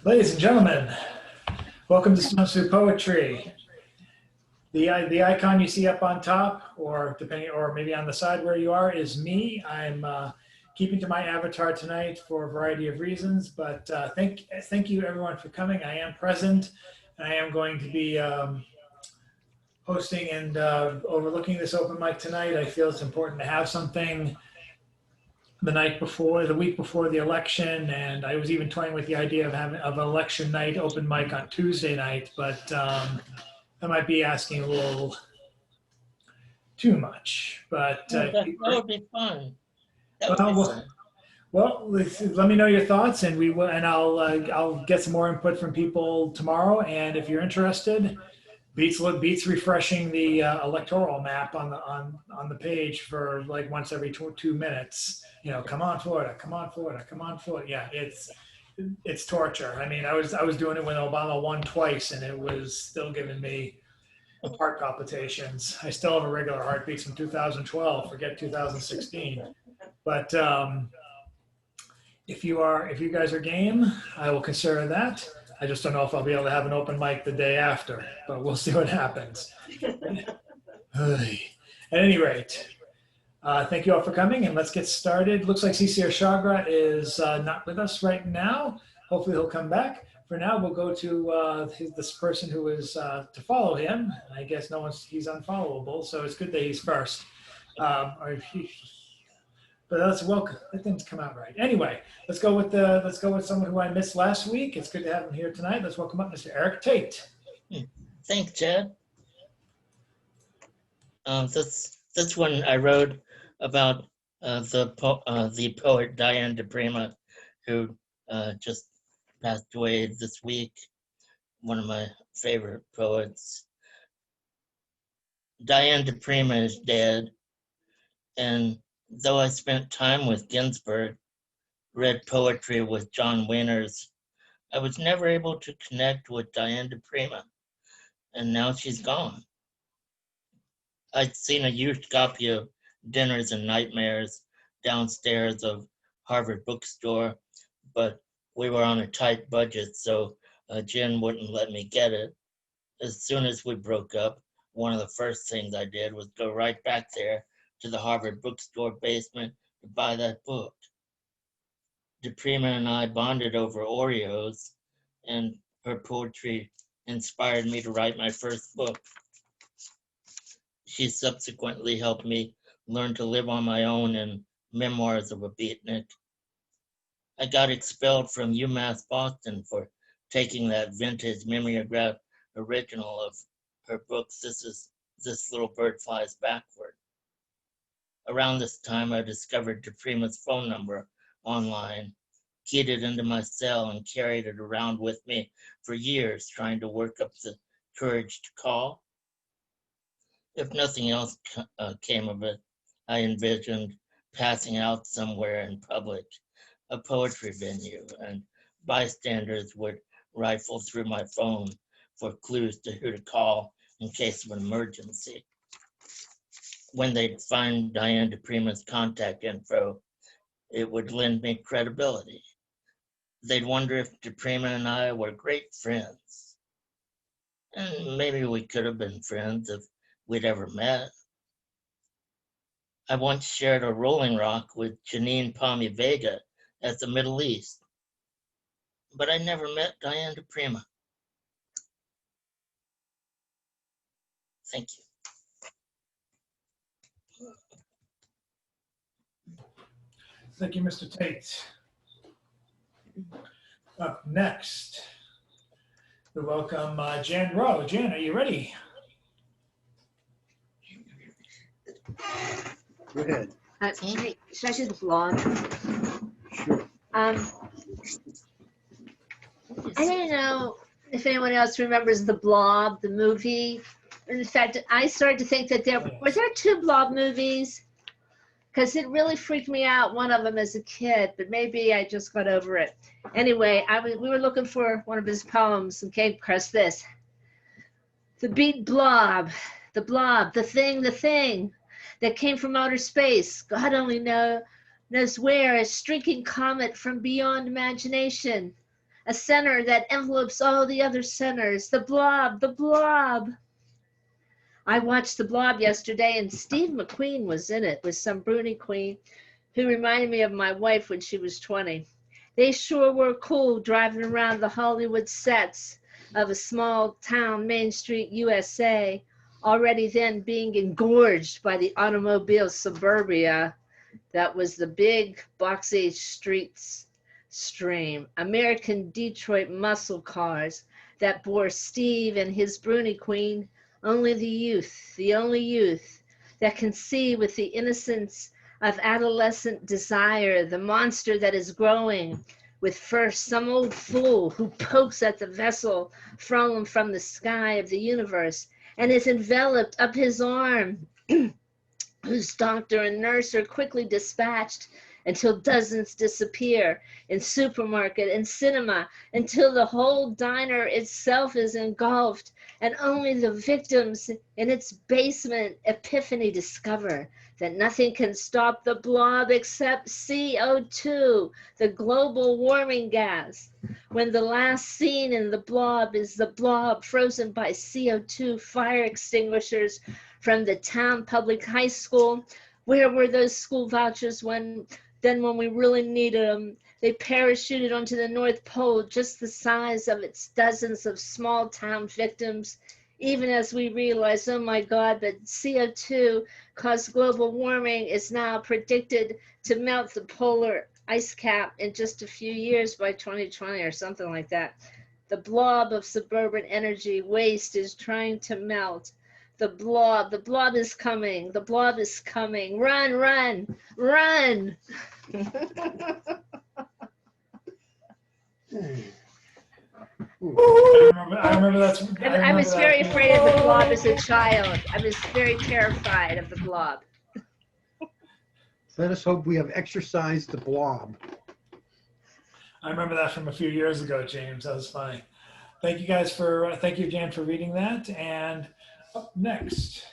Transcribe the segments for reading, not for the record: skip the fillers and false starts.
Ladies and gentlemen, welcome to Stones Through Poetry. The icon you see up on top, or maybe on the side where you are, is me. I'm keeping to my avatar tonight for a variety of reasons, but thank you everyone for coming. I am present, and I am going to be hosting and overlooking this open mic tonight. I feel it's important to have something the week before the election, and I was even toying with the idea of an election night open mic on Tuesday night, but I might be asking a little too much. But that would be fun. Well, let me know your thoughts, and I'll get some more input from people tomorrow. And if you're interested, beats refreshing the electoral map on the page for like once every 2 minutes. You know, come on Florida, come on Florida, come on Florida. Yeah, it's torture. I mean, I was doing it when Obama won twice, and it was still giving me heart palpitations. I still have irregular heartbeats from 2012. Forget 2016. But if you guys are game, I will consider that. I just don't know if I'll be able to have an open mic the day after, but we'll see what happens. At any rate, thank you all for coming, and let's get started. Looks like CCR Chagra is not with us right now. Hopefully he'll come back. For now, we'll go to this person who is to follow him. I guess he's unfollowable, so it's good that he's first. But let's welcome. Let things come out right. Anyway, let's go with someone who I missed last week. It's good to have him here tonight. Let's welcome up Mr. Eric Tate. Thanks, Chad. This one I wrote about the poet Diane Di Prima, who just passed away this week. One of my favorite poets. Diane Di Prima is dead, and though I spent time with Ginsberg, read poetry with John Wieners, I was never able to connect with Diane Di Prima, and now she's gone. I'd seen a used copy of Dinners and Nightmares downstairs of Harvard Bookstore, but we were on a tight budget, so Jen wouldn't let me get it. As soon as we broke up, one of the first things I did was go right back there to the Harvard Bookstore basement to buy that book. Di Prima and I bonded over Oreos, and her poetry inspired me to write my first book. She subsequently helped me learn to live on my own in Memoirs of a Beatnik. I got expelled from UMass Boston for taking that vintage mimeograph original of her books, This Little Bird Flies Backward. Around this time, I discovered Di Prima's phone number online, keyed it into my cell, and carried it around with me for years, trying to work up the courage to call. If nothing else came of it, I envisioned passing out somewhere in public, a poetry venue, and bystanders would rifle through my phone for clues to who to call in case of an emergency. When they'd find Diane Di Prima's contact info, it would lend me credibility. They'd wonder if Di Prima and I were great friends. And maybe we could have been friends if we'd ever met. I once shared a Rolling Rock with Janine Palmy Vega at the Middle East, but I never met Diane Di Prima. Thank you. Thank you, Mr. Tate. Up next, we welcome Jan Rowe. Jan, are you ready? Go ahead. Hey, should I do the blog? Sure. I don't know if anyone else remembers The Blob, the movie. In fact, I started to think that there 2 Blob movies, because it really freaked me out, one of them as a kid, but maybe I just got over it. Anyway, we were looking for one of his poems and came across this. The beat blob, the thing that came from outer space. God only knows where, a streaking comet from beyond imagination. a center that envelopes all the other centers. The blob, the blob. I watched The Blob yesterday, and Steve McQueen was in it with some Bruni queen who reminded me of my wife when she was 20. They sure were cool driving around the Hollywood sets of a small town, Main Street, USA, already then being engorged by the automobile suburbia that was the big boxy streets stream. American Detroit muscle cars that bore Steve and his Bruni queen. Only the only youth that can see with the innocence of adolescent desire the monster that is growing, with first some old fool who pokes at the vessel from the sky of the universe and is enveloped up his arm, whose doctor and nurse are quickly dispatched until dozens disappear in supermarket and cinema, until the whole diner itself is engulfed, and only the victims in its basement epiphany discover that nothing can stop the blob except CO2, the global warming gas. When the last scene in The Blob is the blob frozen by CO2 fire extinguishers from the town public high school. Where were those school vouchers when we really needed them? They parachuted onto the North Pole, just the size of its dozens of small town victims, even as we realize, oh my God, that CO2 caused global warming is now predicted to melt the polar ice cap in just a few years by 2020 or something like that. The blob of suburban energy waste is trying to melt. The blob is coming. The blob is coming. Run, run, run. I remember that's. I was very afraid of the blob as a child. I was very terrified of the blob. Let us hope we have exercised the blob. I remember that from a few years ago, James. That was funny. Thank you guys thank you, Jan, for reading that. And up next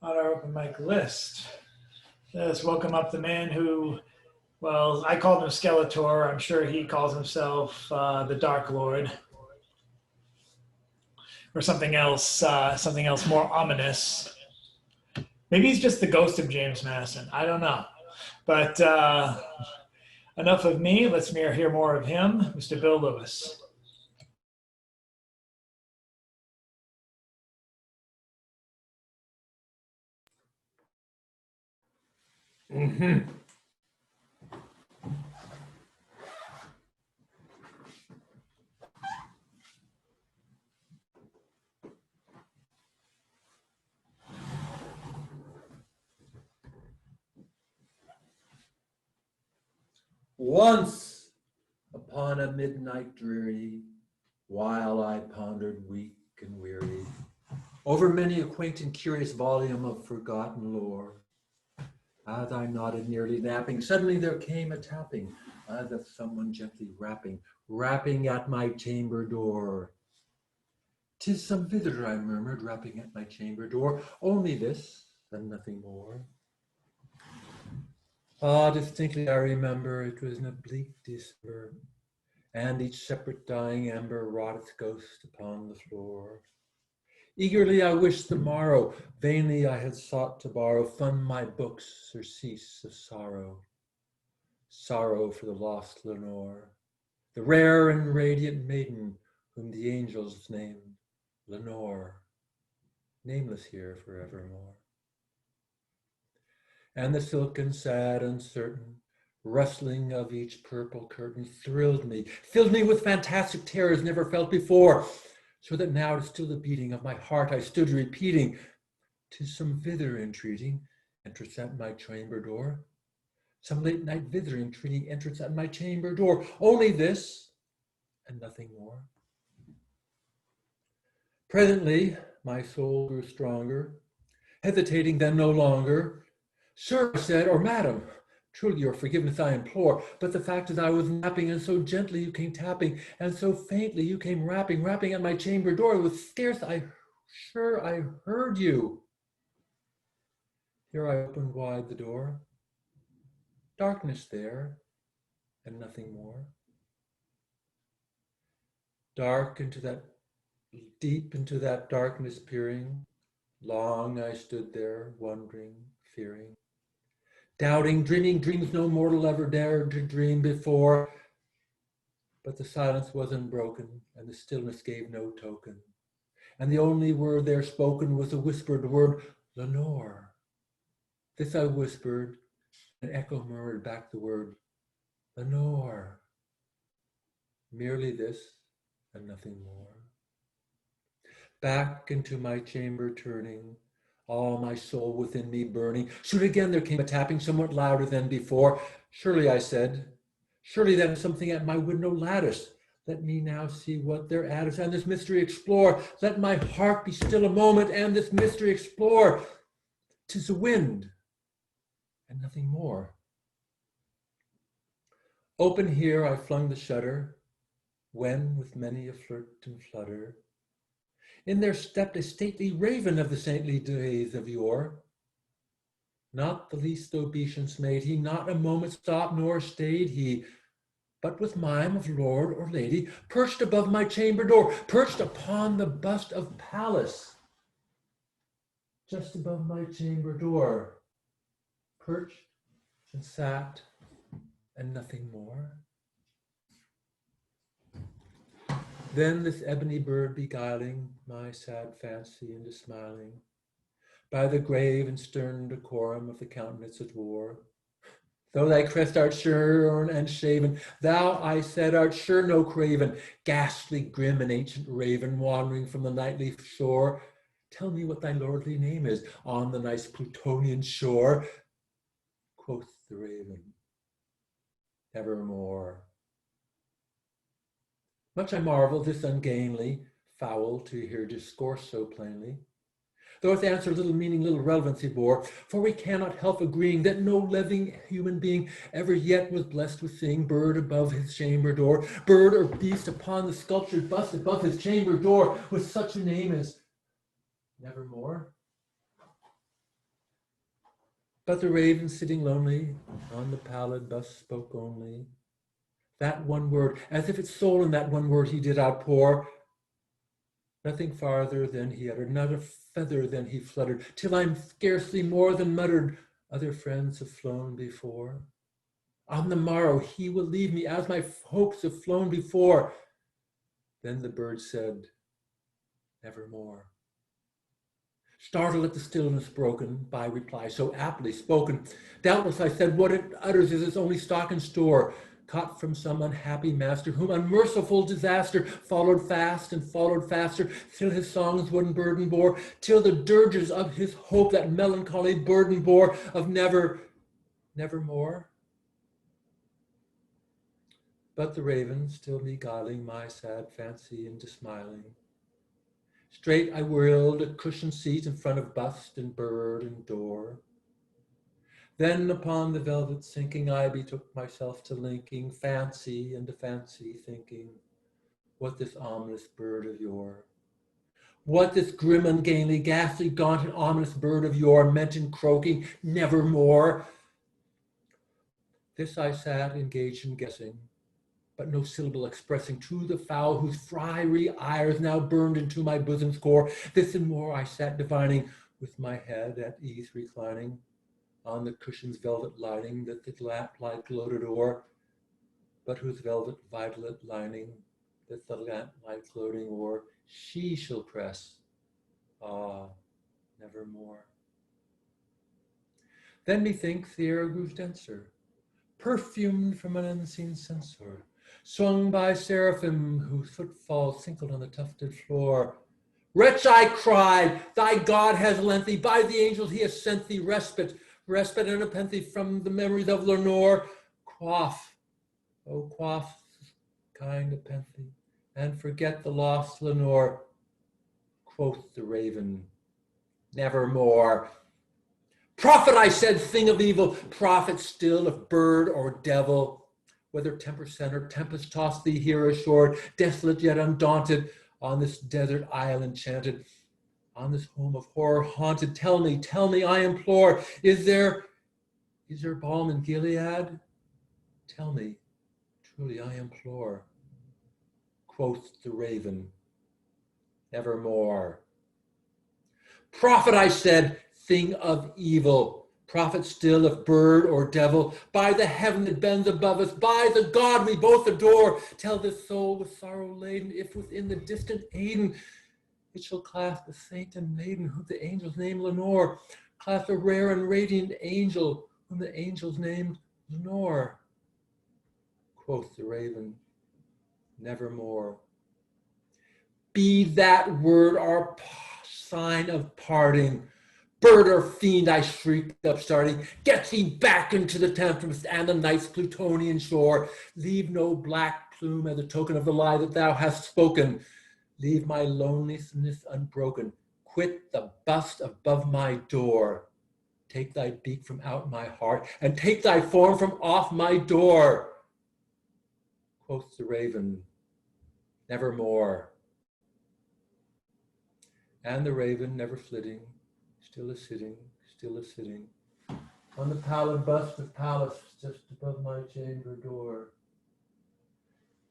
on our open mic list, let's welcome up the man who, well, I called him Skeletor. I'm sure he calls himself the Dark Lord, or something else more ominous. Maybe he's just the ghost of James Madison. I don't know. But enough of me. Let's hear more of him, Mr. Bill Lewis. Mm-hmm. Once upon a midnight dreary, while I pondered weak and weary over many a quaint and curious volume of forgotten lore, as I nodded, nearly napping, suddenly there came a tapping, as of someone gently rapping at my chamber door. "'Tis some visitor," I murmured, rapping at my chamber door, "only this and nothing more." Ah, distinctly I remember it was an bleak December, and each separate dying ember wrought its ghost upon the floor. Eagerly I wished the morrow, vainly I had sought to borrow from my books surcease of sorrow. Sorrow for the lost Lenore, the rare and radiant maiden whom the angels named Lenore, nameless here forevermore. And the silken, sad, uncertain rustling of each purple curtain thrilled me, filled me with fantastic terrors never felt before, so that now to still the beating of my heart I stood repeating, "'Tis some visitor entreating entrance at my chamber door. Some late night visitor entreating entrance at my chamber door. Only this and nothing more." Presently my soul grew stronger, hesitating then no longer. "Sir," I said, "or madam, truly your forgiveness I implore, but the fact is I was napping, and so gently you came tapping, and so faintly you came rapping at my chamber door. It was scarce sure I heard you." Here I opened wide the door. Darkness there, and nothing more. Deep into that darkness peering, long I stood there, wondering, fearing, doubting, dreaming dreams no mortal ever dared to dream before. But the silence was unbroken, and the stillness gave no token. And the only word there spoken was a whispered word, Lenore. This I whispered, and echo murmured back the word, Lenore. Merely this, and nothing more. Back into my chamber turning, all my soul within me burning. Soon again there came a tapping somewhat louder than before. Surely, I said, surely that is something at my window lattice. Let me now see what thereat is, and this mystery explore. Let my heart be still a moment, and this mystery explore. 'Tis the wind, and nothing more. Open here I flung the shutter, when with many a flirt and flutter, in there stepped a stately raven of the saintly days of yore. Not the least obeisance made he, not a moment stopped nor stayed he, but with mime of lord or lady, perched above my chamber door, perched upon the bust of Pallas, just above my chamber door, perched and sat, and nothing more. Then this ebony bird beguiling my sad fancy into smiling, by the grave and stern decorum of the countenance it wore. Though thy crest art shorn and shaven, thou, I said, art sure no craven, ghastly, grim, and ancient raven, wandering from the nightly shore. Tell me what thy lordly name is on the nice Plutonian shore. Quoth the raven, nevermore. Much I marvel this ungainly fowl to hear discourse so plainly, though its answer little meaning, little relevancy bore, for we cannot help agreeing that no living human being ever yet was blessed with seeing bird above his chamber door, bird or beast upon the sculptured bust above his chamber door, with such a name as Nevermore. But the raven sitting lonely on the pallid bust spoke only that one word, as if its soul in that one word he did outpour. Nothing farther than he uttered, not a feather than he fluttered, till I'm scarcely more than muttered, other friends have flown before. On the morrow he will leave me, as my hopes have flown before. Then the bird said, nevermore. Startled at the stillness broken by reply so aptly spoken, doubtless I said, what it utters is its only stock and store, caught from some unhappy master, whom unmerciful disaster followed fast and followed faster, till his songs one burden bore, till the dirges of his hope that melancholy burden bore of nevermore. But the raven, still beguiling my sad fancy into smiling, straight I whirled a cushioned seat in front of bust and bird and door. Then upon the velvet sinking, I betook myself to linking fancy into fancy, thinking what this ominous bird of yore, what this grim, ungainly, ghastly, gaunt, and ominous bird of yore meant in croaking nevermore. This I sat engaged in guessing, but no syllable expressing to the fowl whose fiery ires now burned into my bosom's core. This and more I sat divining, with my head at ease reclining on the cushion's velvet lining that the lamplight gloated o'er, but whose velvet violet lining that the lamplight gloating o'er, she shall press, ah, nevermore. Then methinks the air grew denser, perfumed from an unseen censer, swung by seraphim whose footfalls tinkled on the tufted floor. Wretch, I cried, thy God has lent thee, by the angels he has sent thee respite and nepenthe from the memories of Lenore. Quaff, oh quaff, kind nepenthe, and forget the lost Lenore. Quoth the raven, nevermore. Prophet, I said, thing of evil, prophet still of bird or devil, whether temper sent or tempest tossed thee here ashore, desolate yet undaunted, on this desert isle enchanted, on this home of horror haunted. Tell me, I implore, is there balm in Gilead? Tell me, truly I implore. Quoth the raven, nevermore. Prophet, I said, thing of evil, prophet still of bird or devil, by the heaven that bends above us, by the God we both adore, tell this soul with sorrow laden, if within the distant Aden it shall clasp a saint and maiden, whom the angels name Lenore, clasp a rare and radiant angel, whom the angels named Lenore. Quoth the raven, nevermore. Be that word our sign of parting. Bird or fiend, I shrieked, upstarting, get thee back into the tempest and the night's Plutonian shore. Leave no black plume as a token of the lie that thou hast spoken. Leave my loneliness unbroken. Quit the bust above my door. Take thy beak from out my heart, and take thy form from off my door. Quoth the raven, nevermore. And the raven, never flitting, still a sitting, on the pallid bust of Pallas, just above my chamber door.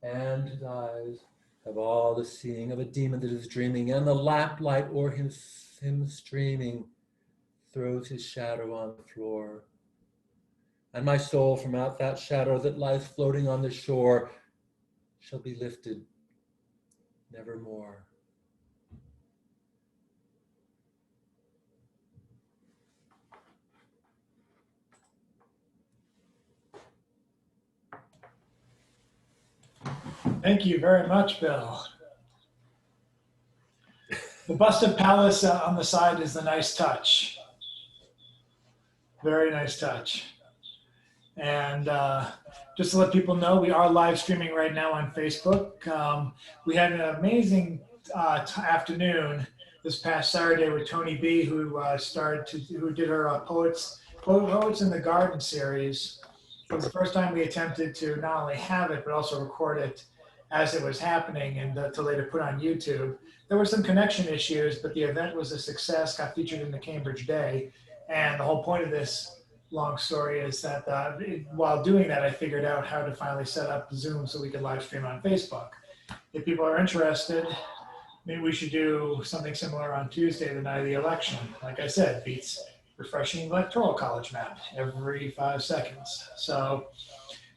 And his eyes have all the seeing of a demon that is dreaming, and the lamplight o'er him streaming throws his shadow on the floor. And my soul from out that shadow that lies floating on the shore shall be lifted nevermore. Thank you very much, Bill. The bust of Pallas on the side is the nice touch. Very nice touch. And just to let people know, we are live streaming right now on Facebook. We had an amazing afternoon this past Saturday with Tony B, who did her Poets in the Garden series. It was the first time we attempted to not only have it, but also record it as it was happening and to later put on YouTube. There were some connection issues, but the event was a success, got featured in the Cambridge Day. And the whole point of this long story is that while doing that, I figured out how to finally set up Zoom so we could live stream on Facebook. If people are interested, maybe we should do something similar on Tuesday, the night of the election. Like I said, beats refreshing electoral college map every 5 seconds. So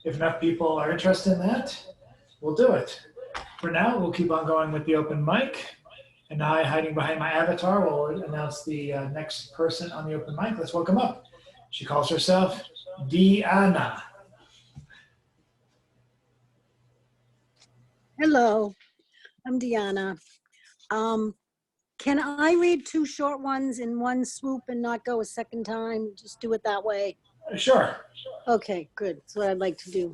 if enough people are interested in that, we'll do it. For now, we'll keep on going with the open mic. And I, hiding behind my avatar, will announce the next person on the open mic. Let's welcome up. She calls herself Diana. Hello, I'm Diana. Can I read 2 short ones in one swoop and not go a second time? Just do it that way? Sure. Okay, good. That's what I'd like to do.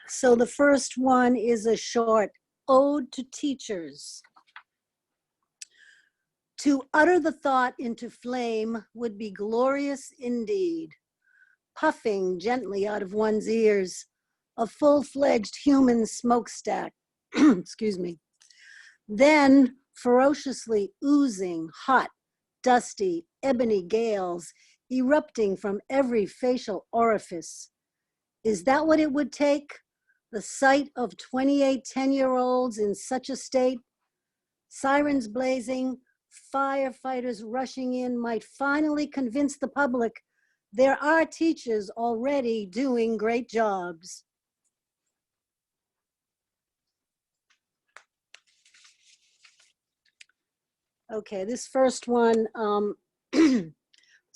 So the first one is a short ode to teachers. To utter the thought into flame would be glorious indeed. Puffing gently out of one's ears, a full-fledged human smokestack, excuse me. Then ferociously oozing, hot, dusty, ebony gales erupting from every facial orifice. Is that what it would take? The sight of 28 10-year-olds in such a state? Sirens blazing, firefighters rushing in might finally convince the public there are teachers already doing great jobs. Okay, this first one, this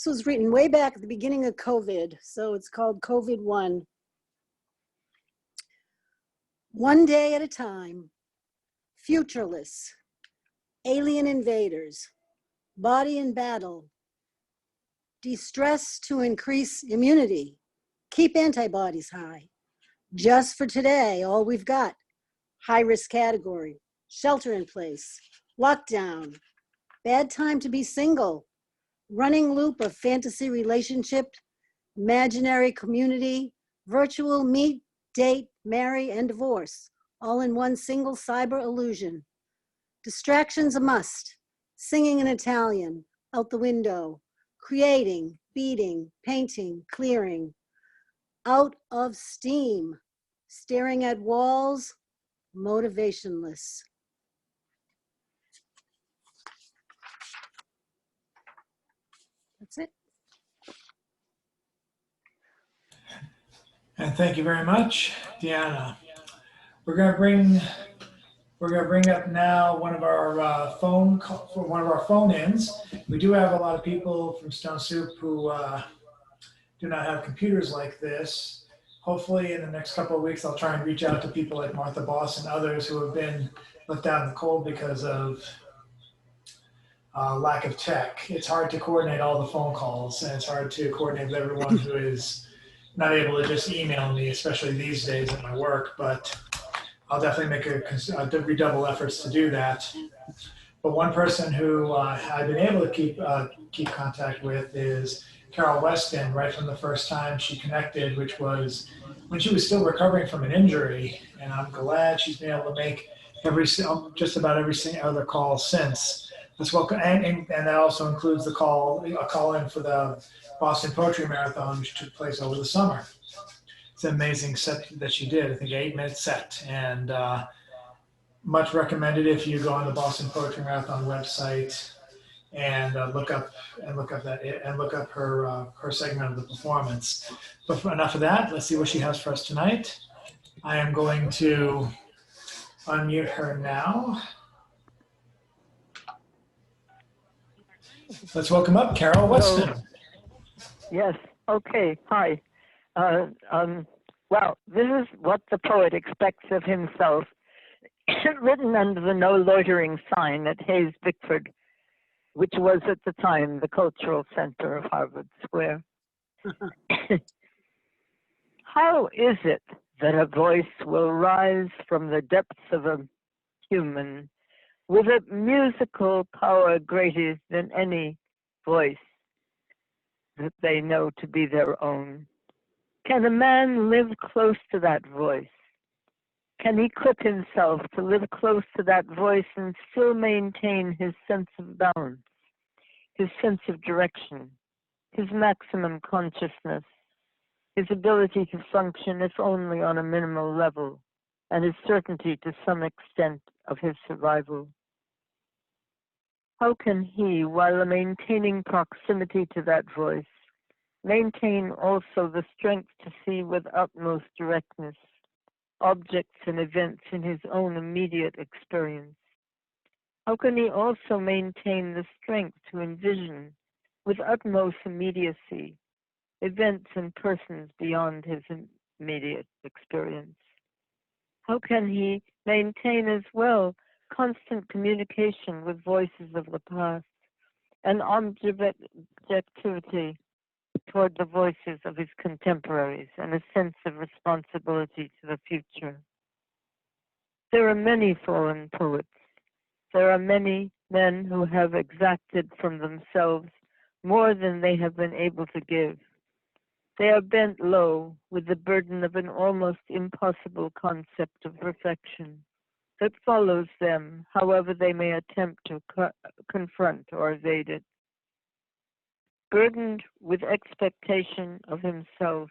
was written way back at the beginning of COVID, so it's called COVID-1. One day at a time, futureless, alien invaders, body in battle, de-stress to increase immunity, keep antibodies high. Just for today, all we've got, high-risk category, shelter in place, lockdown, bad time to be single, running loop of fantasy relationship, imaginary community, virtual meet, date, marry, and divorce, all in one single cyber illusion. Distractions a must, singing in Italian, out the window, creating, beating, painting, clearing, out of steam, staring at walls, motivationless. That's it. And thank you very much, Deanna. We're going to bring up now one of our phone-ins. We do have a lot of people from Stone Soup who do not have computers like this. Hopefully in the next couple of weeks, I'll try and reach out to people like Martha Boss and others who have been left out in the cold because of lack of tech. It's hard to coordinate all the phone calls, and it's hard to coordinate with everyone who is not able to just email me, especially these days at my work, but I'll definitely make redouble efforts to do that. But one person who I've been able to keep contact with is Carol Weston, right from the first time she connected, which was when she was still recovering from an injury. And I'm glad she's been able to make just about every other call since. Let's welcome, and that also includes a call in for the Boston Poetry Marathon, which took place over the summer. It's an amazing set that she did. I think 8-minute set, and much recommended if you go on the Boston Poetry Marathon website and look up her segment of the performance. But for enough of that, let's see what she has for us tonight. I am going to unmute her now. Let's welcome up Carol Weston. Yes. Okay. Hi. Well, this is what the poet expects of himself, written under the no loitering sign at Hayes Bickford, which was at the time the cultural center of Harvard Square. How is it that a voice will rise from the depths of a human with a musical power greater than any voice that they know to be their own? Can a man live close to that voice? Can he equip himself to live close to that voice and still maintain his sense of balance, his sense of direction, his maximum consciousness, his ability to function if only on a minimal level, and his certainty to some extent of his survival? How can he, while maintaining proximity to that voice, maintain also the strength to see with utmost directness objects and events in his own immediate experience? How can he also maintain the strength to envision with utmost immediacy events and persons beyond his immediate experience? How can he maintain as well constant communication with voices of the past and objectivity toward the voices of his contemporaries and a sense of responsibility to the future? There are many fallen poets. There are many men who have exacted from themselves more than they have been able to give. They are bent low with the burden of an almost impossible concept of perfection that follows them, however they may attempt to confront or evade it. Burdened with expectation of himself,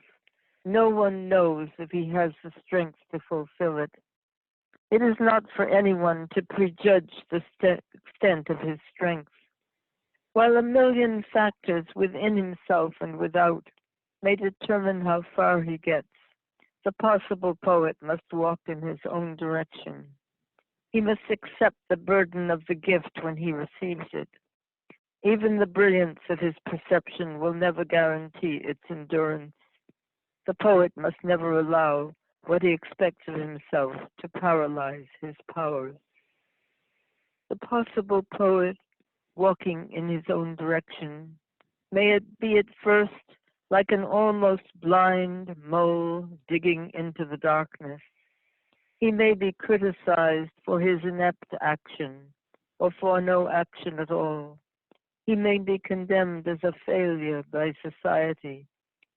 no one knows if he has the strength to fulfill it. It is not for anyone to prejudge the extent of his strength. While a million factors within himself and without may determine how far he gets, the possible poet must walk in his own direction. He must accept the burden of the gift when he receives it. Even the brilliance of his perception will never guarantee its endurance. The poet must never allow what he expects of himself to paralyze his powers. The possible poet walking in his own direction may it be at first like an almost blind mole digging into the darkness. He may be criticized for his inept action or for no action at all. He may be condemned as a failure by society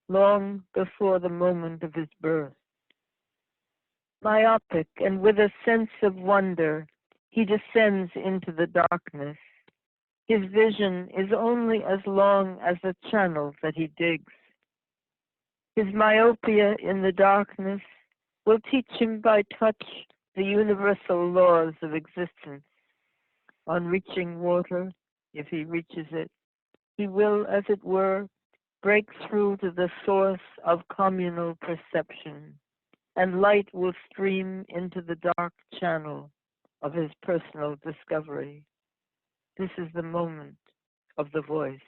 long before the moment of his birth. Myopic and with a sense of wonder, he descends into the darkness. His vision is only as long as the channel that he digs. His myopia in the darkness will teach him by touch the universal laws of existence. On reaching water, if he reaches it, he will, as it were, break through to the source of communal perception, and light will stream into the dark channel of his personal discovery. This is the moment of the voice.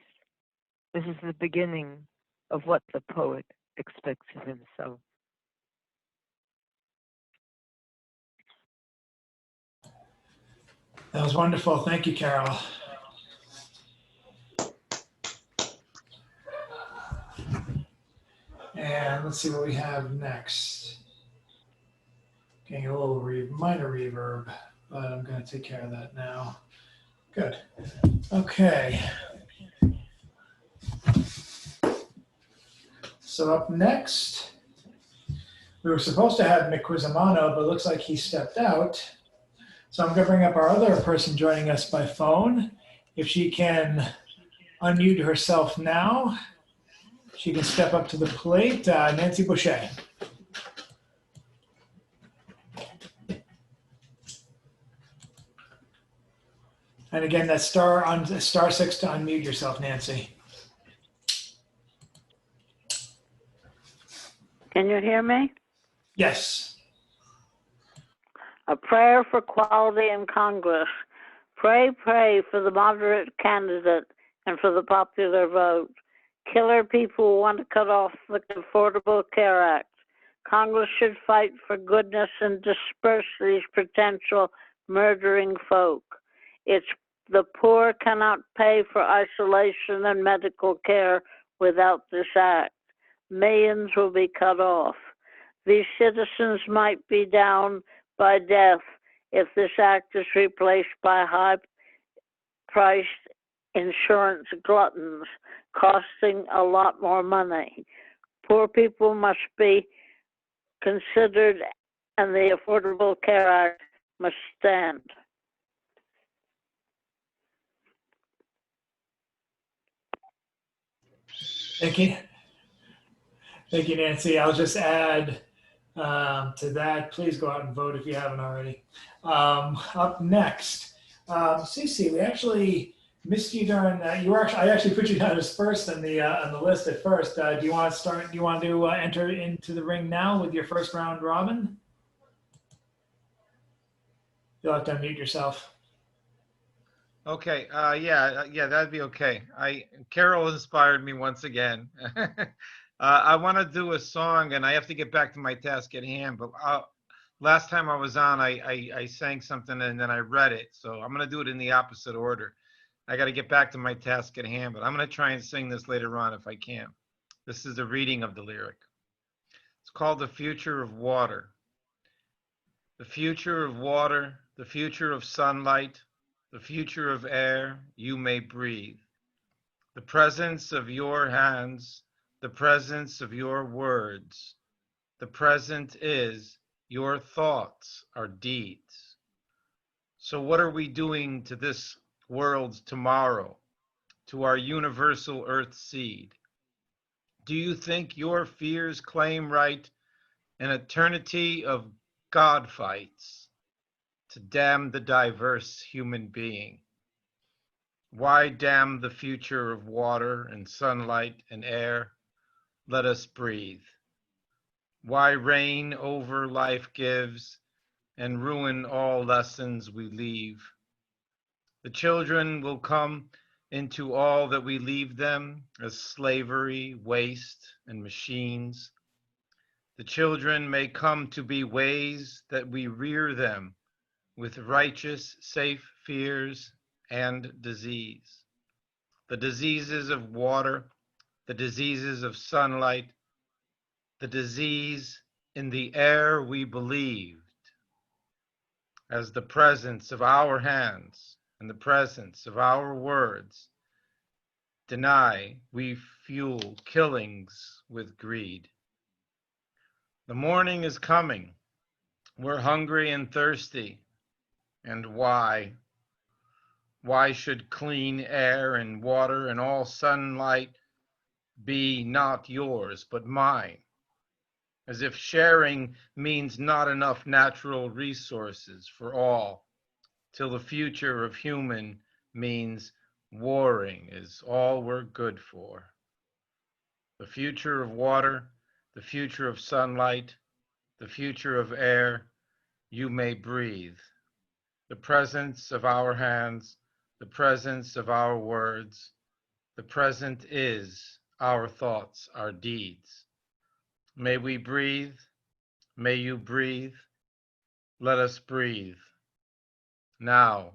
This is the beginning of what the poet expects of himself. That was wonderful. Thank you, Carol. And let's see what we have next. Getting a little minor reverb, but I'm going to take care of that now. Good. Okay. So up next, we were supposed to have Mick Cusimano, but it looks like he stepped out. So I'm going to bring up our other person joining us by phone. If she can unmute herself now, she can step up to the plate. Nancy Boucher. And again, that's star 6 to unmute yourself, Nancy. Can you hear me? Yes. A prayer for quality in Congress. Pray, pray for the moderate candidate and for the popular vote. Killer people want to cut off the Affordable Care Act. Congress should fight for goodness and disperse these potential murdering folk. It's the poor cannot pay for isolation and medical care without this act. Millions will be cut off. These citizens might be down by death if this act is replaced by high-priced insurance gluttons costing a lot more money. Poor people must be considered, and the Affordable Care Act must stand. Thank you. Thank you, Nancy. I'll just add to that. Please go out and vote if you haven't already. Up next, Cece, we actually missed you during. I actually put you down as first on the list at first. Do you want to start? Do you want to enter into the ring now with your first round robin? You'll have to unmute yourself. Okay. Yeah, that'd be okay. Carol inspired me once again. I want to do a song, and I have to get back to my task at hand. But last time I was on, I sang something and then I read it. So I'm going to do it in the opposite order. I got to get back to my task at hand, but I'm going to try and sing this later on if I can. This is a reading of the lyric. It's called The Future of Water. The future of water, the future of sunlight, the future of air you may breathe. The presence of your hands, the presence of your words. The present is your thoughts are deeds. So what are we doing to this world's tomorrow, to our universal earth seed? Do you think your fears claim right an eternity of God fights to damn the diverse human being? Why damn the future of water and sunlight and air? Let us breathe. Why reign over life gives and ruin all lessons we leave? The children will come into all that we leave them as slavery, waste, and machines. The children may come to be ways that we rear them with righteous, safe fears and disease. The diseases of water, the diseases of sunlight, the disease in the air we believed, as the presence of our hands and the presence of our words deny, we fuel killings with greed. The morning is coming. We're hungry and thirsty. And why? Why should clean air and water and all sunlight be not yours but mine? as if sharing means not enough natural resources for all, till the future of human means warring is all we're good for. The future of water, the future of sunlight, the future of air, you may breathe. The presence of our hands, the presence of our words, the present is our thoughts, our deeds. May we breathe, may you breathe, let us breathe. Now,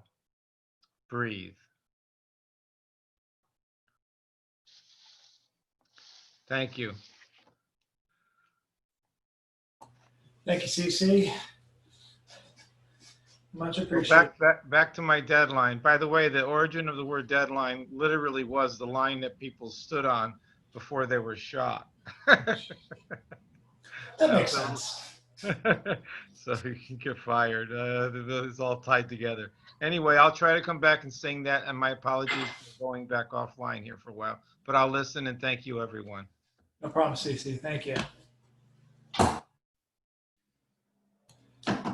breathe. Thank you. Thank you, CC. Much Well, appreciated. back to my deadline. By the way, the origin of the word deadline literally was the line that people stood on before they were shot. That makes sense. So you can get fired. It's all tied together. Anyway, I'll try to come back and sing that, and my apologies for going back offline here for a while. But I'll listen, and thank you, everyone. No problem, CC. Thank you.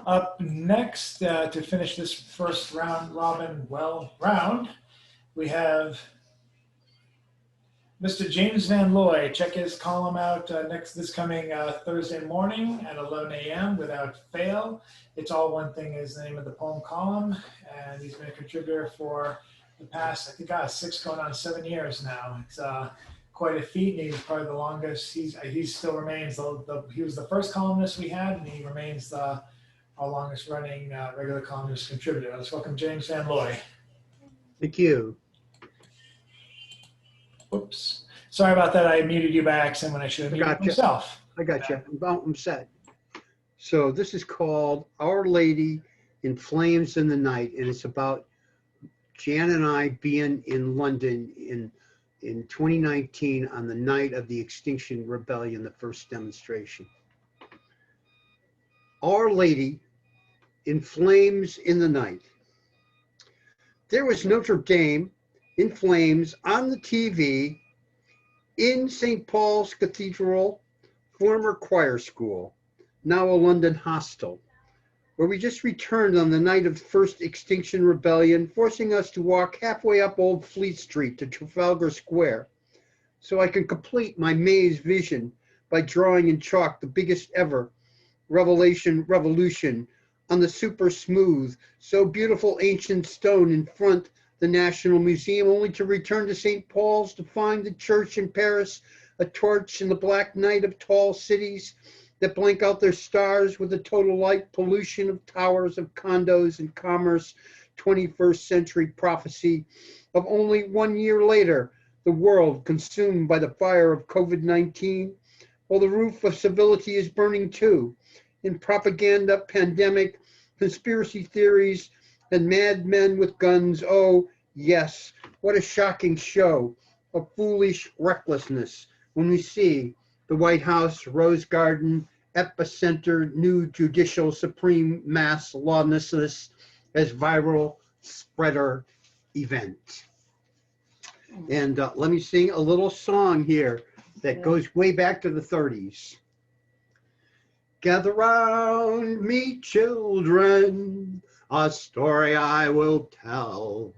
Up next, to finish this first round robin round, we have Mr. James Van Looy. Check his column out this coming Thursday morning at 11 a.m. without fail. It's All One Thing is the name of the poem column, and he's been a contributor for the past, I think, 6 going on 7 years now. It's quite a feat, and he's probably the longest. He still remains he was the first columnist we had, and he remains our longest running regular columnist contributor. Let's welcome James Van Looy. Thank you. Oops. Sorry about that. I muted you by accident when I should have muted myself. I got you. I'm set. So this is called Our Lady in Flames in the Night, and it's about Jan and I being in London in 2019 on the night of the Extinction Rebellion, the first demonstration. Our Lady in Flames in the Night. There was Notre Dame in flames on the TV in St. Paul's Cathedral, former choir school, now a London hostel, where we just returned on the night of the first Extinction Rebellion, forcing us to walk halfway up Old Fleet Street to Trafalgar Square, so I can complete my maze vision by drawing in chalk the biggest ever revolution on the super smooth, so beautiful ancient stone in front the National Museum, only to return to St. Paul's to find the church in Paris, a torch in the black night of tall cities that blank out their stars with the total light pollution of towers of condos and commerce, 21st century prophecy of only 1 year later, the world consumed by the fire of COVID-19, while the roof of civility is burning too, in propaganda, pandemic, conspiracy theories, and madmen with guns. Oh, yes, what a shocking show of foolish recklessness when we see the White House, Rose Garden, epicenter, new judicial supreme mass lawlessness as viral spreader event. And let me sing a little song here that goes way back to the 30s. Gather round me, children, a story I will tell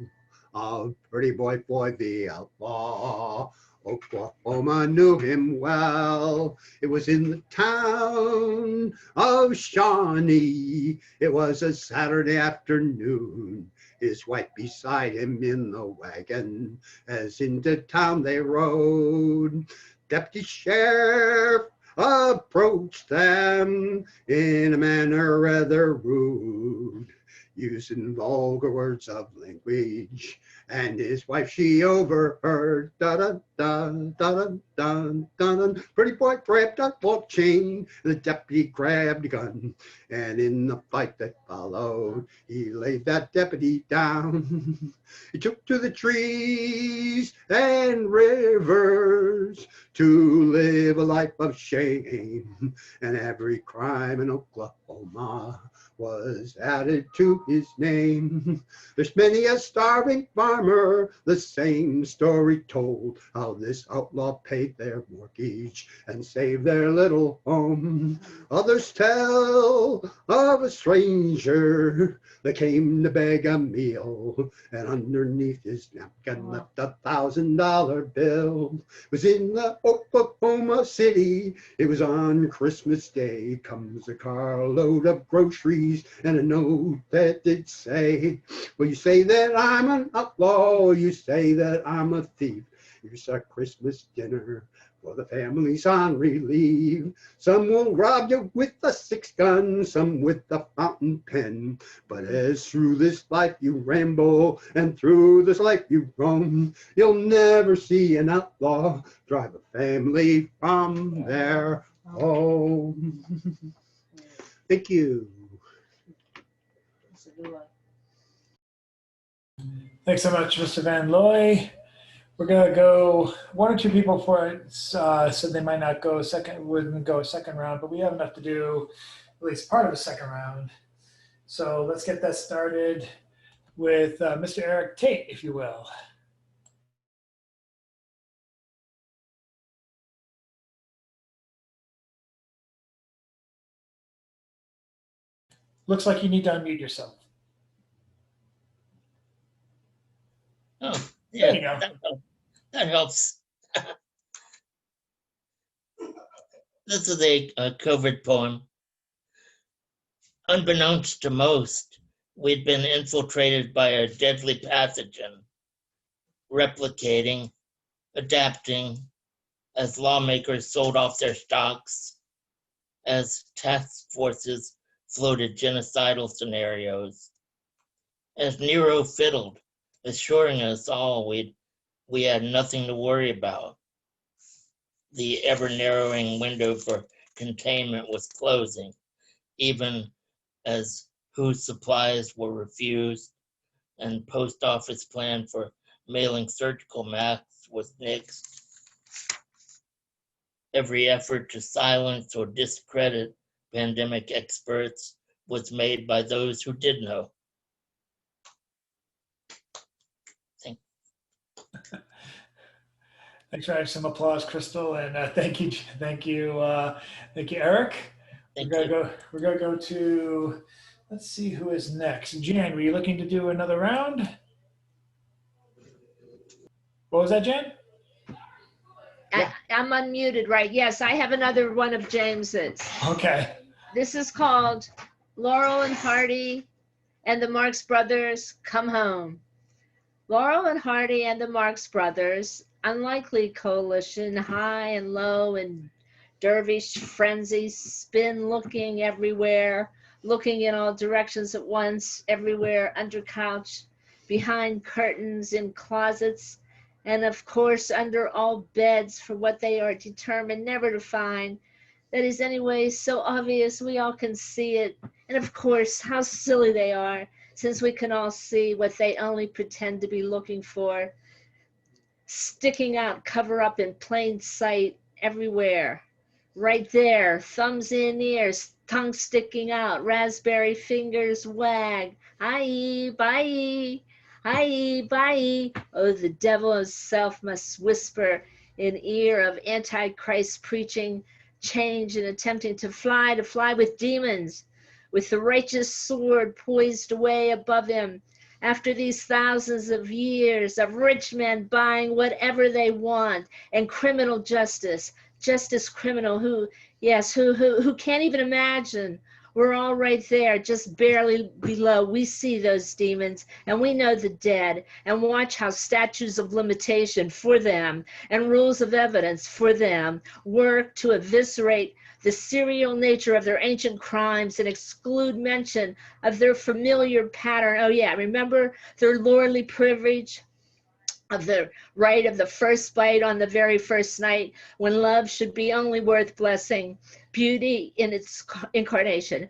of pretty boy Floyd the outlaw. Oklahoma knew him well. It was in the town of Shawnee. It was a Saturday afternoon. His wife beside him in the wagon. As into town they rode, Deputy Sheriff approached them in a manner rather rude, using vulgar words of language, and his wife she overheard. Dun dun dun dun dun. Pretty boy grabbed a bolt chain, and the deputy grabbed a gun, and in the fight that followed, he laid that deputy down. He took to the trees and rivers to live a life of shame, and every crime in Oklahoma Palma was added to his name. There's many a starving farmer, the same story told, how this outlaw paid their mortgage and saved their little home. Others tell of a stranger that came to beg a meal, and underneath his napkin left $1,000 bill. It was in the Oklahoma City, it was on Christmas Day, comes a carload of groceries and a note that did say, well, you say that I'm an outlaw, you say that I'm a thief, here's our Christmas dinner for the families on relief. Some will rob you with a 6-gun, some with a fountain pen, but as through this life you ramble and through this life you roam, you'll never see an outlaw drive a family from their home. Thank you. Thanks so much, Mr. Van Looy. We're gonna go, one or two people for it said they might not go wouldn't go a second round, but we have enough to do at least part of a second round. So let's get that started with Mr. Eric Tate, if you will. Looks like you need to unmute yourself. Oh, There yeah, you go. that helps. This is a COVID poem. Unbeknownst to most, we'd been infiltrated by a deadly pathogen, replicating, adapting, as lawmakers sold off their stocks, as task forces floated genocidal scenarios, as Nero fiddled, assuring us all we had nothing to worry about. The ever-narrowing window for containment was closing, even as whose supplies were refused, and post office plan for mailing surgical masks was nixed. Every effort to silence or discredit pandemic experts was made by those who did know. Thanks for having some applause, Crystal, and thank you, Eric. We're gonna go to, let's see who is next. Jan, were you looking to do another round? What was that, Jan? I'm unmuted, right? Yes, I have another one of James's. Okay. This is called Laurel and Hardy and the Marx Brothers Come Home. Laurel and Hardy and the Marx Brothers, unlikely coalition, high and low in dervish frenzy, spin looking everywhere, looking in all directions at once, everywhere, under couch, behind curtains, in closets, and of course under all beds for what they are determined never to find. That is anyway so obvious we all can see it, and of course how silly they are, since we can all see what they only pretend to be looking for, sticking out, cover up in plain sight everywhere. Right there, thumbs in ears, tongue sticking out, raspberry fingers wag. Aye, bye, aye, bye. Oh, the devil himself must whisper in ear of Antichrist preaching change and attempting to fly with demons, with the righteous sword poised away above him. After these thousands of years of rich men buying whatever they want, and criminal justice criminal who can't even imagine. We're all right there, just barely below. We see those demons, and we know the dead, and watch how statutes of limitation for them and rules of evidence for them work to eviscerate the serial nature of their ancient crimes and exclude mention of their familiar pattern. Oh yeah, remember their lordly privilege of the right of the first bite on the very first night, when love should be only worth blessing, beauty in its incarnation.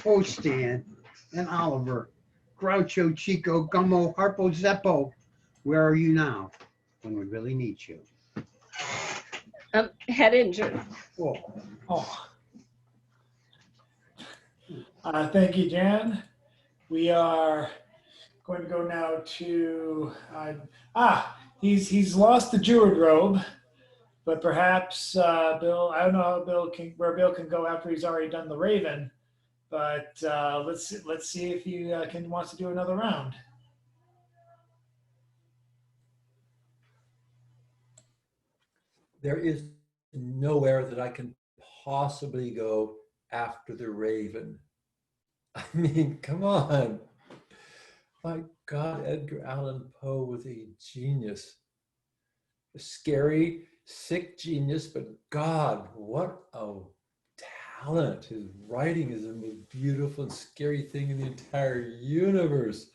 Oh, Stan and Oliver, Groucho, Chico, Gummo, Harpo, Zeppo, where are you now when we really need you? Head injury. Oh. Thank you, Jan. We are going to go now to, he's lost the Jeward robe, but perhaps Bill, I don't know how where Bill can go after he's already done the Raven, but let's see if he wants to do another round. There is nowhere that I can possibly go after the Raven. I mean, come on. My God, Edgar Allan Poe was a genius. A scary, sick genius, but God, what a talent. His writing is the most beautiful and scary thing in the entire universe.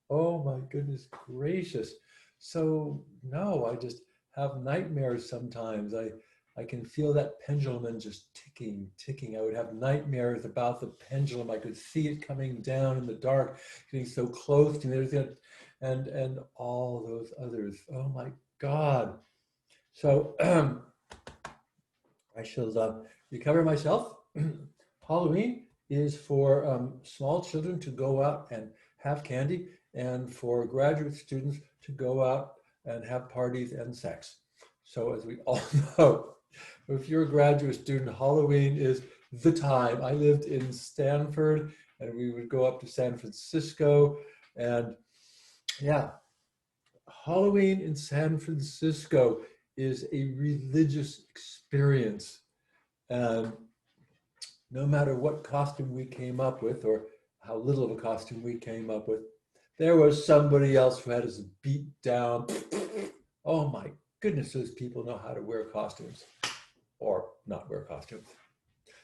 Oh my goodness gracious. So no, I just have nightmares sometimes. I can feel that pendulum just ticking. I would have nightmares about the pendulum. I could see it coming down in the dark, getting so close to me. And all those others. Oh my God. So I shall recover myself. Halloween is for small children to go out and have candy, and for graduate students to go out and have parties and sex. So as we all know, if you're a graduate student, Halloween is the time. I lived in Stanford, and we would go up to San Francisco, and yeah, Halloween in San Francisco is a religious experience. And no matter what costume we came up with, or how little of a costume we came up with, there was somebody else who had us beat down. Oh my goodness, those people know how to wear costumes or not wear costumes.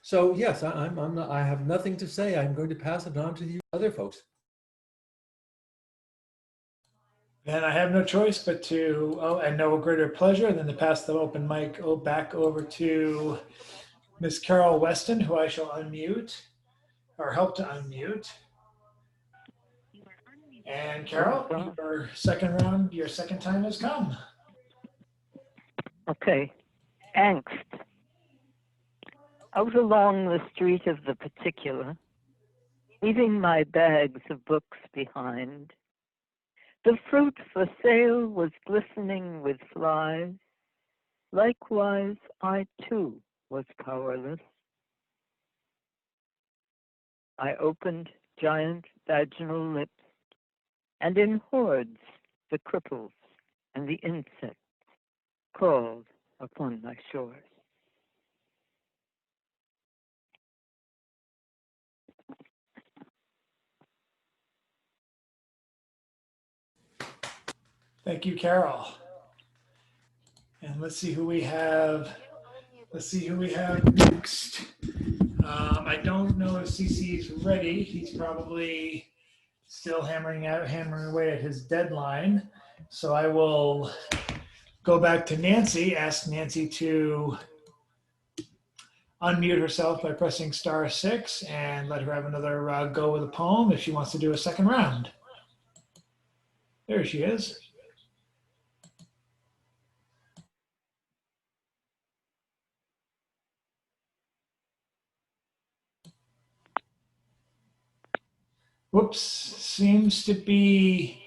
So yes, I have nothing to say. I'm going to pass it on to the other folks. And I have no choice but to, and no greater pleasure than to pass the open mic back over to Miss Carol Weston, who I shall unmute, or help to unmute. And Carol, your second time has come. Okay. Angst. Out along the street of the particular, leaving my bags of books behind, the fruit for sale was glistening with flies. Likewise, I too was powerless. I opened giant vaginal lips, and in hordes the cripples and the insects crawled upon my shores. Thank you, Carol. And let's see who we have. Let's see who we have next. I don't know if CC's ready. He's probably still hammering away at his deadline. So I will go back to Nancy, ask Nancy to unmute herself by pressing *6 and let her have another go with a poem if she wants to do a second round. There she is. Whoops, seems to be,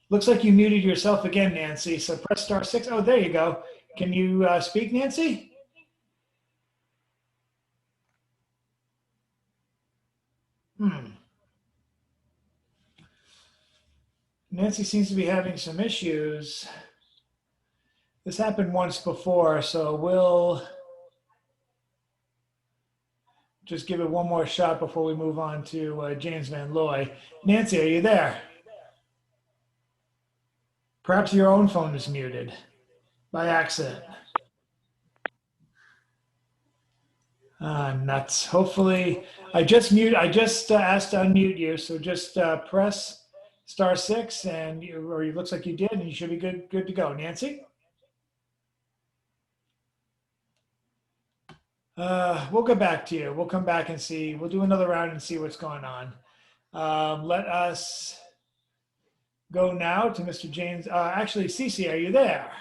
looks like you muted yourself again, Nancy. So press *6. Oh, there you go. Can you speak, Nancy? Nancy seems to be having some issues. This happened once before, so we'll just give it one more shot before we move on to James Van Looy. Nancy, are you there? Perhaps your own phone is muted by accident. Nuts. Hopefully, I just asked to unmute you, so just press *6, and it looks like you did, and you should be good to go. Nancy? We'll get back to you. We'll come back and see. We'll do another round and see what's going on. Let us go now to Mr. James. Actually, Cece, are you there?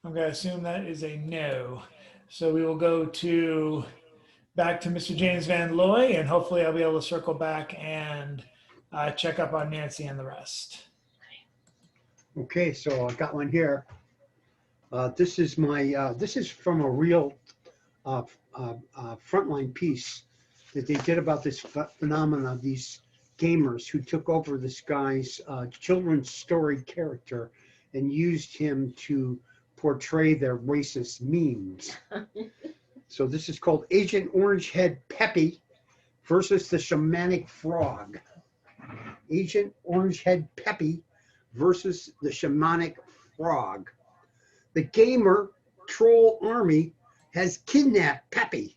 I'm going to assume that is a no. So we will go back to Mr. James Van Loy, and hopefully I'll be able to circle back and check up on Nancy and the rest. Okay, so I got one here. This is from a real frontline piece that they did about this phenomena of these gamers who took over this guy's children's story character and used him to portray their racist memes. So this is called Agent Orangehead Peppy versus the Shamanic Frog. Agent Orangehead Peppy versus the Shamanic Frog. The gamer troll army has kidnapped Peppy,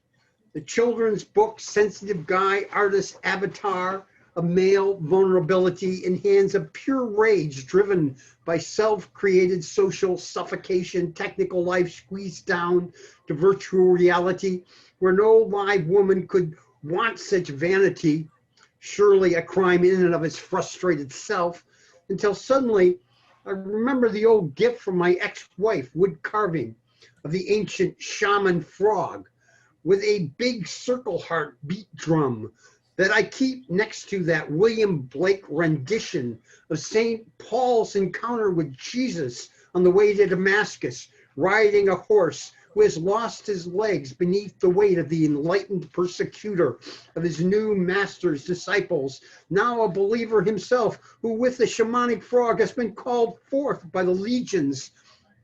the children's book sensitive guy artist avatar of male vulnerability in hands of pure rage driven by self-created social suffocation, technical life squeezed down to virtual reality where no live woman could want such vanity, surely a crime in and of its frustrated self, until suddenly I remember the old gift from my ex-wife, wood carving of the ancient shaman frog with a big circle heart beat drum that I keep next to that William Blake rendition of St. Paul's encounter with Jesus on the way to Damascus, riding a horse who has lost his legs beneath the weight of the enlightened persecutor of his new master's disciples, now a believer himself, who with the shamanic frog has been called forth by the legions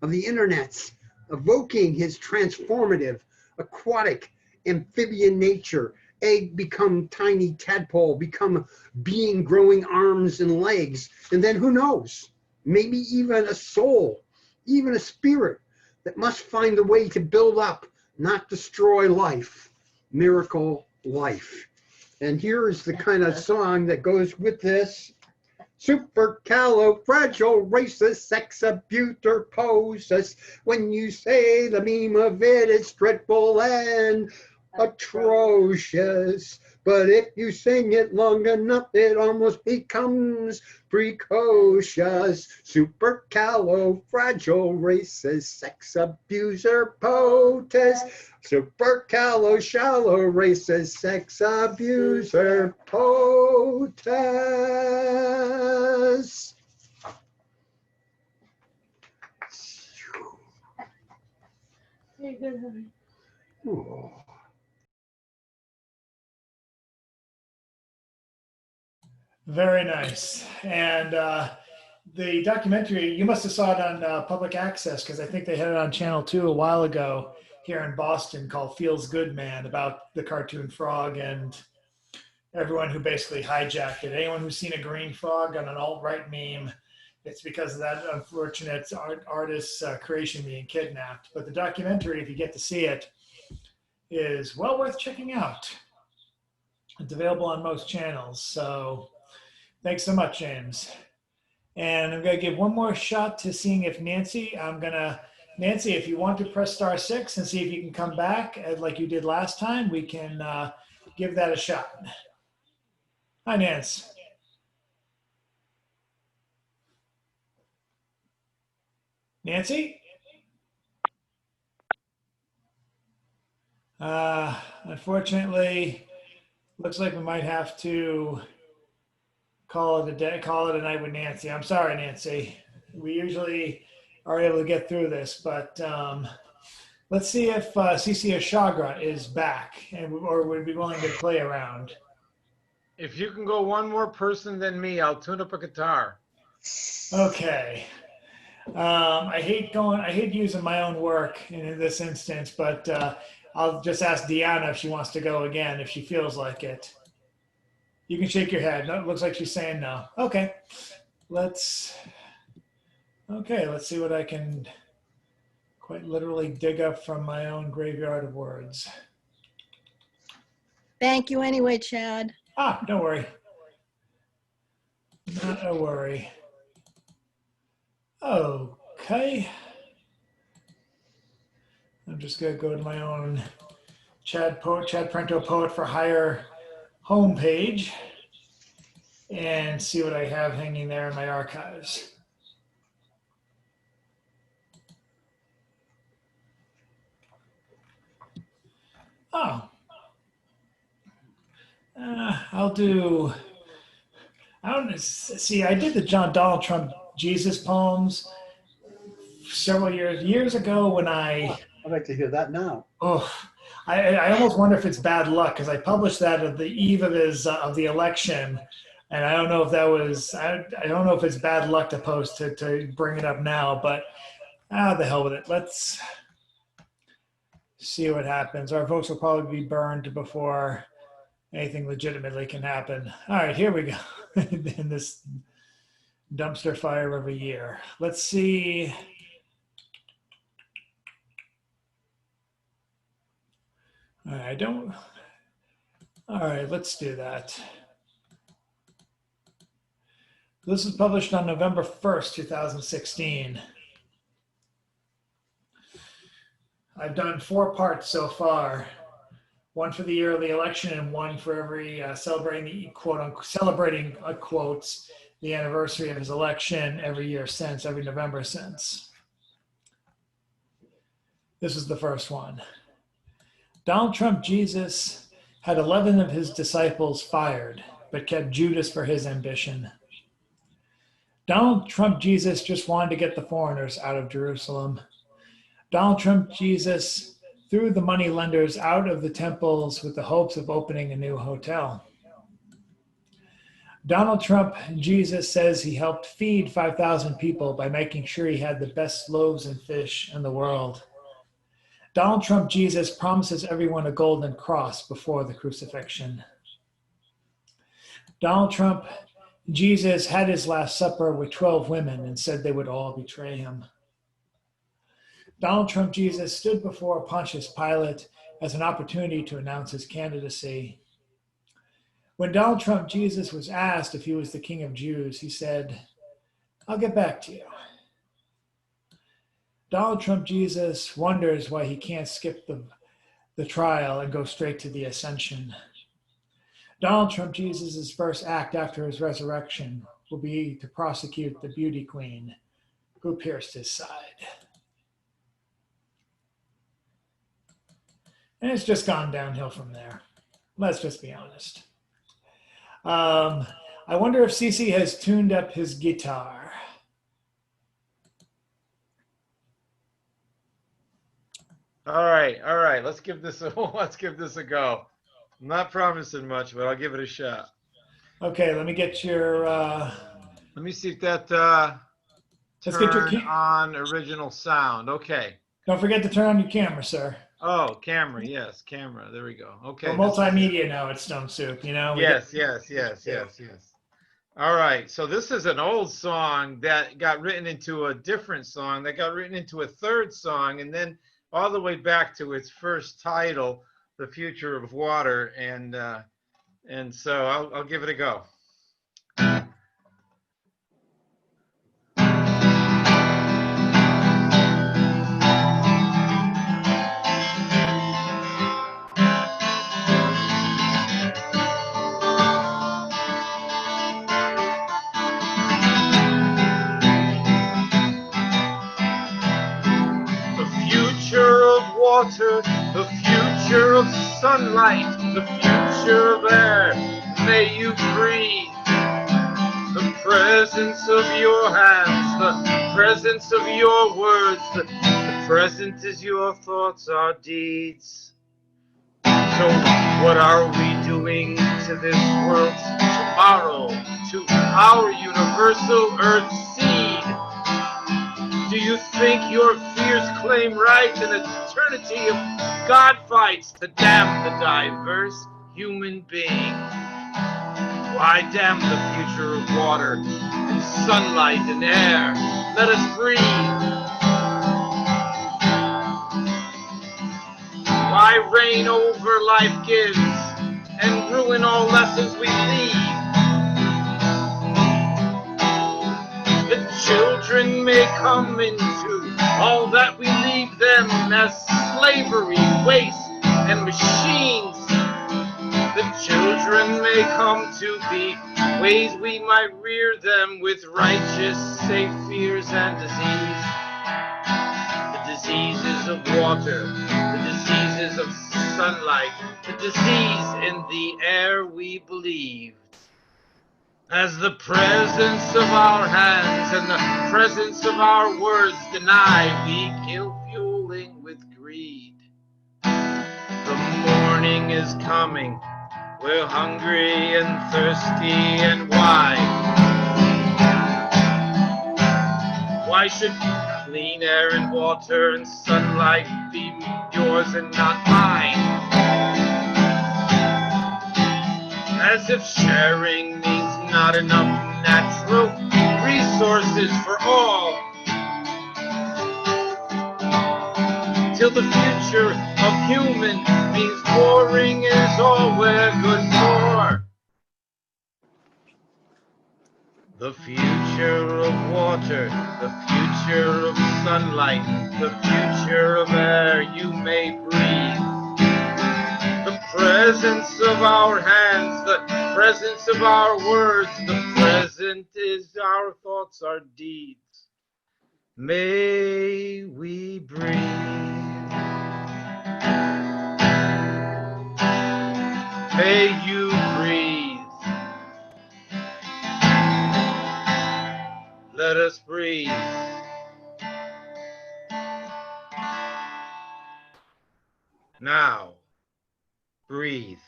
of the internets, evoking his transformative, aquatic, amphibian nature, egg become tiny tadpole, become being growing arms and legs, and then who knows, maybe even a soul, even a spirit that must find a way to build up, not destroy life, miracle life. And here is the kind of song that goes with this. Supercalifragilisticexpialidocious. When you say the meme of it, it's dreadful and atrocious. But if you sing it long enough, it almost becomes precocious. Supercalifragilisticexpialidocious. Supercalifragilisticexpialidocious. Very good, honey. Oh. Very nice. And the documentary, you must have saw it on public access because I think they had it on Channel 2 a while ago here in Boston called Feels Good Man about the cartoon frog and everyone who basically hijacked it. Anyone who's seen a green frog on an alt-right meme, it's because of that unfortunate artist's creation being kidnapped. But the documentary, if you get to see it, is well worth checking out. It's available on most channels. So thanks so much, James. And I'm going to give one more shot to seeing if Nancy, Nancy, if you want to press *6 and see if you can come back like you did last time, we can give that a shot. Hi, Nancy. Nancy? Unfortunately, looks like we might have to call it a day, call it a night with Nancy. I'm sorry, Nancy. We usually are able to get through this, but let's see if CC Ashagra is back or would be willing to play around. If you can go one more person than me, I'll tune up a guitar. Okay. I hate using my own work in this instance, but I'll just ask Deanna if she wants to go again, if she feels like it. You can shake your head. No, it looks like she's saying no. Okay. Let's see what I can quite literally dig up from my own graveyard of words. Thank you anyway, Chad. Don't worry. Not a worry. Okay. I'm just going to go to my own Chad Prento Poet for Hire homepage and see what I have hanging there in my archives. Oh, I'll do. I don't see. I did the Donald Trump Jesus poems several years ago when I. I'd like to hear that now. Oh, I almost wonder if it's bad luck because I published that at the eve of his of the election, and I don't know if that was. I don't know if it's bad luck to post to bring it up now, but the hell with it. Let's see what happens. Our votes will probably be burned before anything legitimately can happen. All right, here we go. In this dumpster fire of a year. Let's see. All right, I don't. All right, let's do that. This was published on November 1st, 2016. I've done 4 parts so far. One for the year of the election and one for every celebrating the quotes the anniversary of his election every year since, every November since. This is the first one. Donald Trump Jesus had 11 of his disciples fired, but kept Judas for his ambition. Donald Trump Jesus just wanted to get the foreigners out of Jerusalem. Donald Trump Jesus threw the money lenders out of the temples with the hopes of opening a new hotel. Donald Trump Jesus says he helped feed 5,000 people by making sure he had the best loaves and fish in the world. Donald Trump Jesus promises everyone a golden cross before the crucifixion. Donald Trump Jesus had his last supper with 12 women and said they would all betray him. Donald Trump Jesus stood before Pontius Pilate as an opportunity to announce his candidacy. When Donald Trump Jesus was asked if he was the King of Jews, he said, "I'll get back to you." Donald Trump Jesus wonders why he can't skip the trial and go straight to the ascension. Donald Trump Jesus' first act after his resurrection will be to prosecute the beauty queen who pierced his side. And it's just gone downhill from there. Let's just be honest. I wonder if CC has tuned up his guitar. All right. Let's give this a go. I'm not promising much, but I'll give it a shot. Okay, let me get your. Let me see if that Let's get your turn on original sound. Okay. Don't forget to turn on your camera, sir. Oh, camera. Yes, camera. There we go. Okay. We're multimedia now at Stone Soup, you know? Yes. All right. So this is an old song that got written into a different song that got written into a third song, and then all the way back to its first title, "The Future of Water," and so I'll give it a go. Water, the future of sunlight, the future of air, may you breathe. The presence of your hands, the presence of your words, the present is your thoughts, our deeds. So what are we doing to this world's tomorrow, to our universal earth seed? Do you think your fears claim right in an eternity of God fights to damn the diverse human being? Why damn the future of water and sunlight and air? Let us breathe. Why reign over life gives and ruin all lessons we leave? The children may come into all that we leave them as slavery, waste, and machines. The children may come to be ways we might rear them with righteous, safe fears and disease. The diseases of water, the diseases of sunlight, the disease in the air we believe. As the presence of our hands and the presence of our words deny, we kill fueling with greed. The morning is coming, we're hungry and thirsty, and why? Why should clean air and water and sunlight be yours and not mine? As if sharing means not enough natural resources for all. Till the future of human means warring is all we're good for. The future of water, the future of sunlight, the future of air you may breathe. The presence of our hands, the presence of our words, the present is our thoughts, our deeds. May we breathe. May you breathe. Let us breathe. Now, breathe.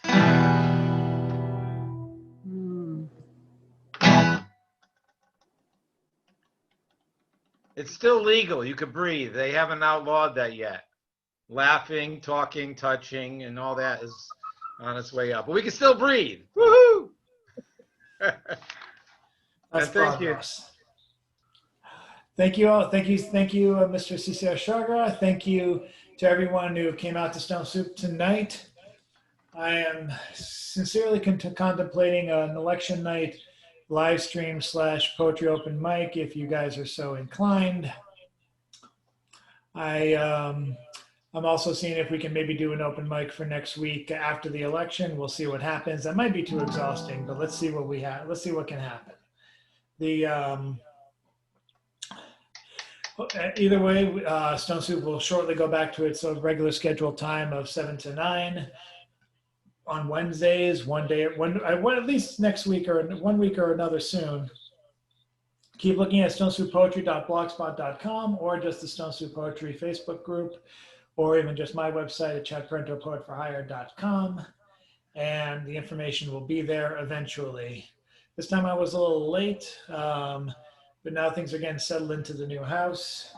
It's still legal. You could breathe. They haven't outlawed that yet. Laughing, talking, touching, and all that is on its way up. But we can still breathe. Woohoo! That's thank you. progress. Thank you all. Thank you, Mr. CCR Chagra. Thank you to everyone who came out to Stone Soup tonight. I am sincerely contemplating an election night live stream / poetry open mic if you guys are so inclined. I'm also seeing if we can maybe do an open mic for next week after the election. We'll see what happens. That might be too exhausting, but let's see what we have. Let's see what can happen. Either way, Stone Soup will shortly go back to its regular scheduled time of 7 to 9 on Wednesdays. At least next week or 1 week or another soon. Keep looking at stonesoup.blogspot.com or just the Stone Soup Poetry Facebook group, or even just my website at chadprentopoetforhire.com, and the information will be there eventually. This time I was a little late, but now things are getting settled into the new house.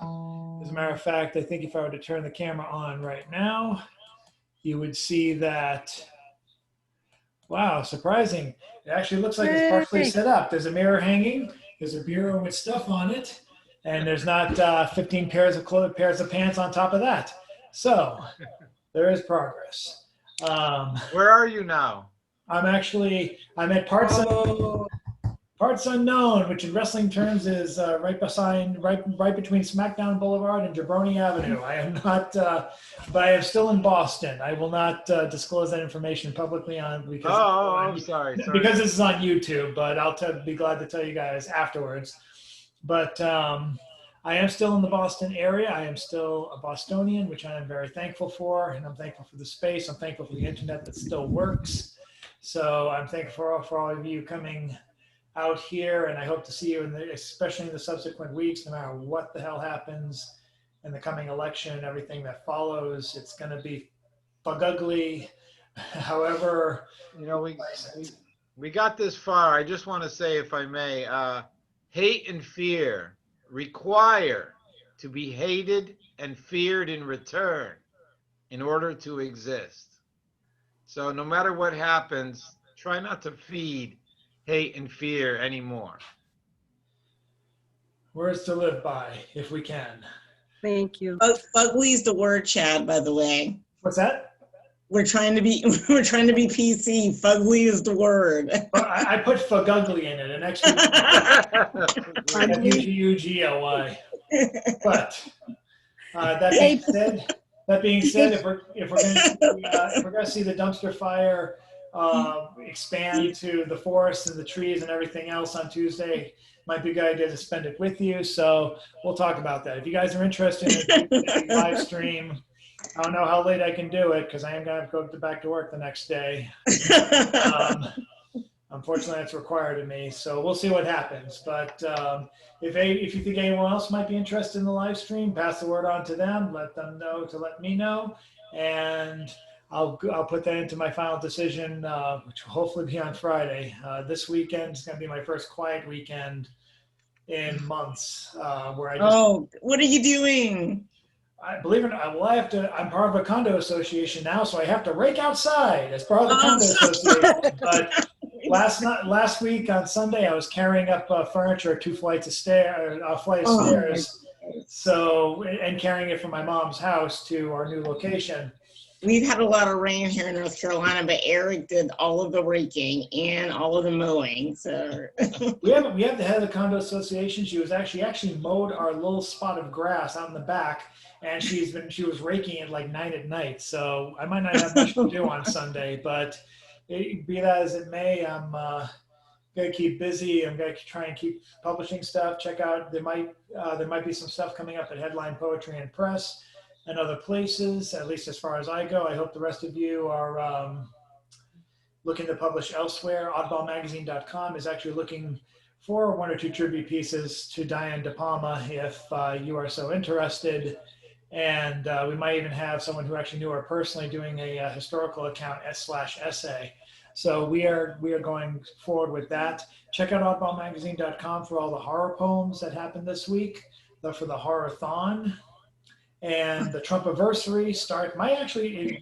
As a matter of fact, I think if I were to turn the camera on right now, you would see that, wow, surprising. It actually looks like it's partially set up. There's a mirror hanging, there's a bureau with stuff on it, and there's not 15 pairs of pants on top of that. So there is progress. Where are you now? I'm at Parts Unknown, which in wrestling terms is right between SmackDown Boulevard and Jabroni Avenue. I am not, but I am still in Boston. I will not disclose that information publicly because I'm sorry. Because this is on YouTube, but I'll be glad to tell you guys afterwards. But I am still in the Boston area. I am still a Bostonian, which I am very thankful for, and I'm thankful for the space. I'm thankful for the internet that still works. So I'm thankful for all of you coming out here, and I hope to see you especially in the subsequent weeks, no matter what the hell happens in the coming election and everything that follows. It's going to be ugly. However, we got this far. I just want to say, if I may, hate and fear require to be hated and feared in return in order to exist. So no matter what happens, try not to feed hate and fear anymore. Words to live by, if we can. Thank you. Fugly is the word, Chad, by the way. What's that? We're trying to be PC. Fugly is the word. I put fugugly in it, an extra F-U-G-U-G-L-Y. But that being said, if we're going to see the dumpster fire expand to the forest and the trees and everything else on Tuesday, might be a good idea to spend it with you. So we'll talk about that. If you guys are interested in a live stream, I don't know how late I can do it because I am going to go back to work the next day. Unfortunately, that's required of me. So we'll see what happens. But if you think anyone else might be interested in the live stream, pass the word on to them. Let them know to let me know. And I'll put that into my final decision, which will hopefully be on Friday. This weekend is going to be my first quiet weekend in months, where I just. Oh, what are you doing? I believe it or not, well, I have to. I'm part of a condo association now, so I have to rake outside as part of the condo association. But last week on Sunday, I was carrying up furniture, 2 flights of stairs, so and carrying it from my mom's house to our new location. We've had a lot of rain here in North Carolina, but Eric did all of the raking and all of the mowing. So we have the head of the condo association. She was actually mowed our little spot of grass out in the back, and she was raking it like 9 at night. So I might not have much to do on Sunday, but be that as it may, I'm gonna keep busy. I'm gonna try and keep publishing stuff. Check out there might be some stuff coming up at Headline Poetry and Press and other places, at least as far as I go. I hope the rest of you are looking to publish elsewhere. Oddballmagazine.com is actually looking for 1 or 2 tribute pieces to Diane De Palma if you are so interested. And we might even have someone who actually knew her personally doing a historical account /essay. So we are going forward with that. Check out oddballmagazine.com for all the horror poems that happened this week, for the Horror-thon. And the Trump-iversary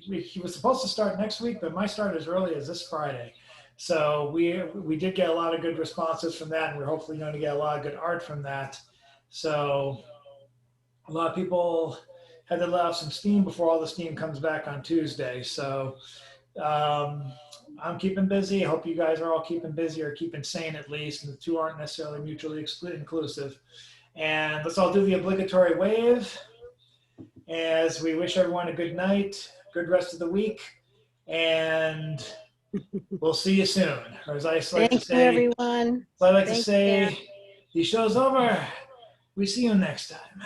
he was supposed to start next week, but my start as early as this Friday. So we did get a lot of good responses from that, and we're hopefully going to get a lot of good art from that. So a lot of people had to let off some steam before all the steam comes back on Tuesday. So I'm keeping busy. I hope you guys are all keeping busy or keeping sane at least, and the two aren't necessarily mutually inclusive. And let's all do the obligatory wave as we wish everyone a good night, good rest of the week, and we'll see you soon. Or as I like Thank to you, say, everyone. the show's over. We see you next time.